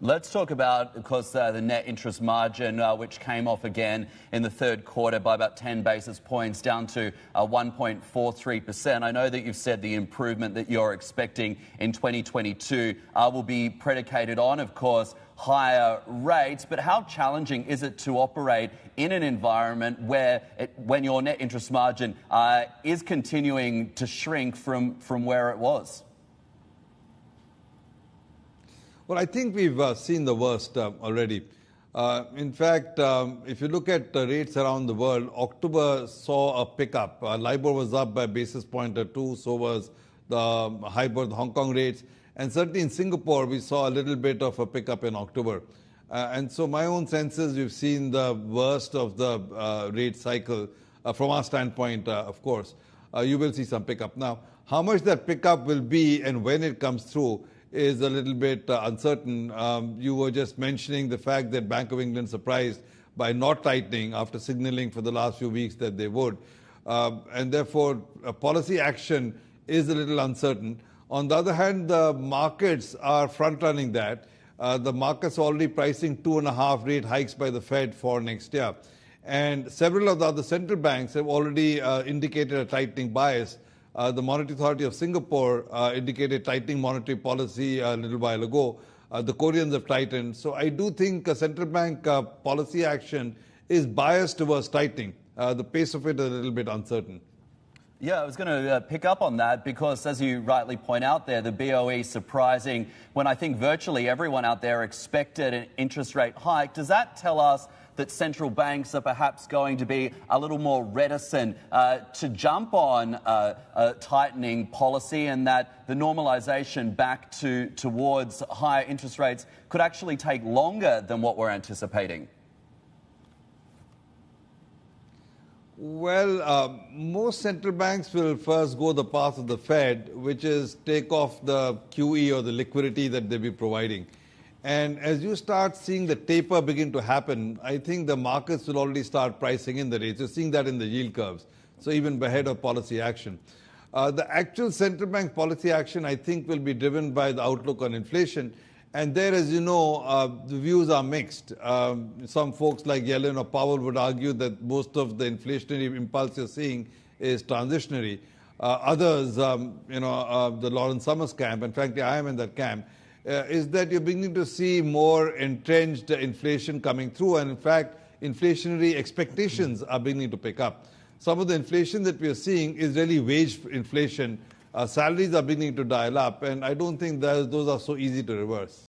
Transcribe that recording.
Let's talk about, of course, the net interest margin, which came off again in the third quarter by about 10 basis points down to 1.43%. I know that you've said the improvement that you're expecting in 2022 will be predicated on, of course, higher rates, but how challenging is it to operate in an environment where when your net interest margin is continuing to shrink from where it was? Well, I think we've seen the worst already. In fact, if you look at the rates around the world, October saw a pickup. LIBOR was up by a basis point or two, so was the HIBOR, the Hong Kong rates. And certainly in Singapore, we saw a little bit of a pickup in October. And so my own sense is we've seen the worst of the rate cycle from our standpoint, of course. You will see some pickup. Now, how much that pickup will be and when it comes through is a little bit uncertain. You were just mentioning the fact that Bank of England surprised by not tightening after signaling for the last few weeks that they would. And therefore, policy action is a little uncertain. On the other hand, the markets are front-running that. The markets are already pricing 2.5 rate hikes by the Fed for next year. And several of the other central banks have already indicated a tightening bias. The Monetary Authority of Singapore indicated tightening monetary policy a little while ago. The Koreans have tightened. So I do think central bank policy action is biased towards tightening. The pace of it is a little bit uncertain. Yeah, I was going to pick up on that because, as you rightly point out there, the BOE surprising when I think virtually everyone out there expected an interest rate hike. Does that tell us that central banks are perhaps going to be a little more reticent to jump on a tightening policy, and that the normalisation back towards higher interest rates could actually take longer than what we're anticipating? Well, most central banks will first go the path of the Fed, which is take off the QE or the liquidity that they'll be providing. And as you start seeing the taper begin to happen, I think the markets will already start pricing in the rates. You're seeing that in the yield curves, so even ahead of policy action. The actual central bank policy action, I think, will be driven by the outlook on inflation. And there, as you know, the views are mixed. Some folks like Yellen or Powell would argue that most of the inflationary impulse you're seeing is transitionary. Others, the Lawrence Summers camp, and frankly, I am in that camp, is that you're beginning to see more entrenched inflation coming through. And in fact, inflationary expectations are beginning to pick up. Some of the inflation that we are seeing is really wage inflation. Salaries are beginning to dial up, and I don't think those are so easy to reverse.